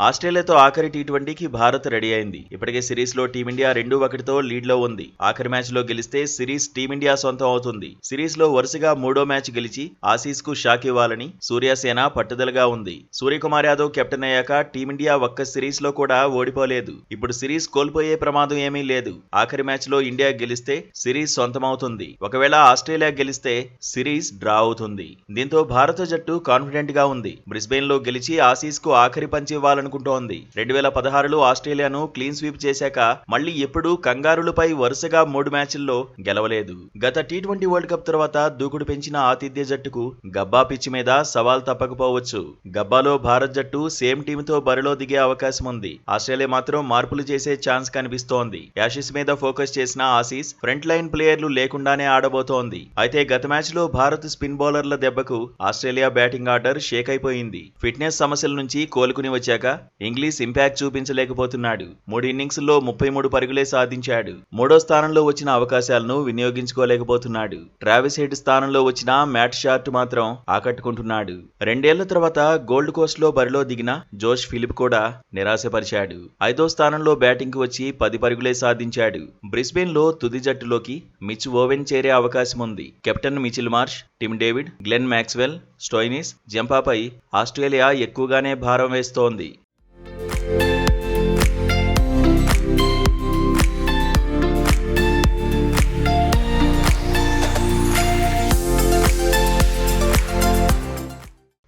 ఆస్ట్రేలియాతో ఆఖరి టీ20కి భారత్ రెడీ అయింది. ఇప్పటికే సిరీస్ లో టీమిండియా 2-1తో లీడ్ లో ఉంది. ఆఖరి మ్యాచ్ లో గెలిస్తే సిరీస్ టీమిండియా సొంతం అవుతుంది. సిరీస్ లో వరుసగా మూడో మ్యాచ్ గెలిచి ఆసీస్ కు షాక్ ఇవ్వాలని సూర్యసేన పట్టుదలగా ఉంది. సూర్యకుమార్ యాదవ్ కెప్టెన్ అయ్యాక టీమిండియా ఒక్క సిరీస్ లో కూడా ఓడిపోలేదు. ఇప్పుడు సిరీస్ కోల్పోయే ప్రమాదం ఏమీ లేదు. ఆఖరి మ్యాచ్ లో ఇండియా గెలిస్తే సిరీస్ సొంతమవుతుంది. ఒకవేళ ఆస్ట్రేలియా గెలిస్తే సిరీస్ డ్రా అవుతుంది. దీంతో భారత జట్టు కాన్ఫిడెంట్ గా ఉంది. బ్రిస్బెన్ లో గెలిచి ఆసీస్ కు ఆఖరి పంచి ఇవ్వాలనుకుంటోంది. 2016లో ఆస్ట్రేలియాను క్లీన్ స్వీప్ చేశాక మళ్లీ ఎప్పుడూ కంగారులపై వరుసగా 3 మ్యాచ్ల్లో గెలవలేదు. గత టీ20 వరల్డ్ కప్ తర్వాత దూకుడు పెంచిన ఆతిథ్య జట్టుకు గబ్బా పిచ్ మీద సవాల్ తప్పకపోవచ్చు. గబ్బాలో భారత్ జట్టు సేమ్ టీంతో బరిలో దిగే అవకాశం ఉంది. ఆస్ట్రేలియా మాత్రం మార్పులు చేసే ఛాన్స్ కనిపిస్తోంది. యాషెస్ మీద ఫోకస్ చేసిన ఆసీస్ ఫ్రంట్ లైన్ ప్లేయర్లు లేకుండానే ఆడబోతోంది. అయితే గత మ్యాచ్ లో భారత్ స్పిన్ బౌలర్ల దెబ్బకు ఆస్ట్రేలియా బ్యాటింగ్ ఆర్డర్ షేక్ అయిపోయింది. ఫిట్నెస్ సమస్యల నుంచి కోలుకుని వచ్చాక ఇంగ్లీష్ ఇంపాక్ట్ చూపించలేకపోతున్నాడు. 3 ఇన్నింగ్స్ల్లో 33 పరుగులే సాధించాడు. మూడో స్థానంలో వచ్చిన అవకాశాలను వినియోగించుకోలేకపోతున్నాడు. ట్రావిస్ హెడ్ స్థానంలో వచ్చిన మ్యాట్ షార్ట్ మాత్రం ఆకట్టుకుంటున్నాడు. 2 ఏళ్ల తర్వాత గోల్డ్ కోస్ట్ లో బరిలో దిగిన జోష్ ఫిలిప్ కూడా నిరాశపరిచాడు. 5వ స్థానంలో బ్యాటింగ్ కు వచ్చి 10 పరుగులే సాధించాడు. బ్రిస్బెన్ లో తుది జట్టులోకి మిచ్ ఓవెన్ చేరే అవకాశం ఉంది. Captain Mitchell Marsh, Tim David, Glenn Maxwell, Stoinis, జంపాపై ఆస్ట్రేలియా ఎక్కువగానే భారం వేస్తోంది.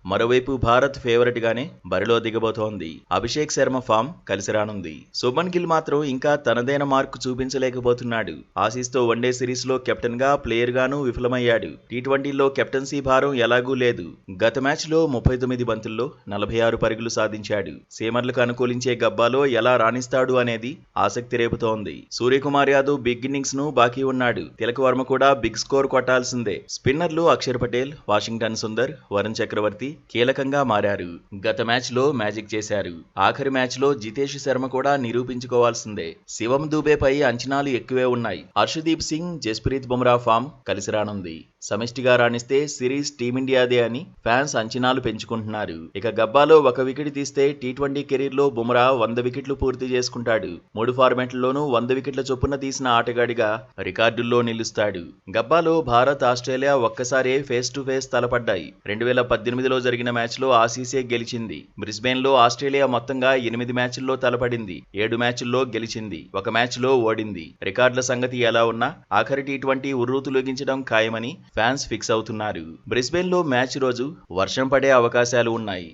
మరోవైపు భారత్ ఫేవరెట్ గానే బరిలో దిగబోతోంది. అభిషేక్ శర్మ ఫామ్ కలిసి రానుంది. శుభ్మన్ గిల్ మాత్రం ఇంకా తనదైన మార్కు చూపించలేకపోతున్నాడు. ఆసీస్ తో వన్డే సిరీస్ లో కెప్టెన్ గా ప్లేయర్ గాను విఫలమయ్యాడు. టీ20లో కెప్టెన్సీ భారం ఎలాగూ లేదు. గత మ్యాచ్ లో 39 బంతుల్లో 46 పరుగులు సాధించాడు. సీమర్లకు అనుకూలించే గబ్బాలో ఎలా రాణిస్తాడు అనేది ఆసక్తి రేపుతోంది. సూర్యకుమార్ యాదవ్ బిగ్ ఇన్నింగ్స్ ను బాకీ ఉన్నాడు. తిలక్ వర్మ కూడా బిగ్ స్కోర్ కొట్టాల్సిందే. స్పిన్నర్లు అక్షర్ పటేల్, వాషింగ్టన్ సుందర్, వరుణ్ చక్రవర్తి కీలకంగా మారారు. గత మ్యాచ్ లో మ్యాజిక్ చేశారు. ఆఖరి మ్యాచ్ లో జితేష్ శర్మ కూడా నిరూపించుకోవాల్సిందే. శివం దూబేపై అంచనాలు ఎక్కువే ఉన్నాయి. హర్షదీప్ సింగ్, జస్ప్రీత్ బుమ్రా ఫామ్ కలిసి రానుంది. సమిష్టిగా రాణిస్తే సిరీస్ టీమిండియాదే అని ఫ్యాన్స్ అంచనాలు పెంచుకుంటున్నారు. ఇక గబ్బాలో 1 వికెట్ తీస్తే టీ20 కెరీర్ లో బుమ్రా 100 వికెట్లు పూర్తి చేసుకుంటాడు. 3 ఫార్మాట్లలోనూ 100 వికెట్ల చొప్పున తీసిన ఆటగాడిగా రికార్డుల్లో నిలుస్తాడు. గబ్బాలో భారత్, ఆస్ట్రేలియా ఒక్కసారే ఫేస్ టు ఫేస్ తలపడ్డాయి. 2018లో జరిగిన మ్యాచ్ లో ఆసీసే గెలిచింది. బ్రిస్బెన్ లో ఆస్ట్రేలియా మొత్తంగా 8 మ్యాచ్ల్లో తలపడింది. 7 మ్యాచ్ల్లో గెలిచింది. 1 మ్యాచ్ లో ఓడింది. రికార్డుల సంగతి ఎలా ఉన్నా ఆఖరి టీ20 ఉర్రూతులొగించడం ఖాయమని ఫ్యాన్స్ ఫిక్స్ అవుతున్నారు. బ్రిస్బెన్ లో మ్యాచ్ రోజు వర్షం పడే అవకాశాలు ఉన్నాయి.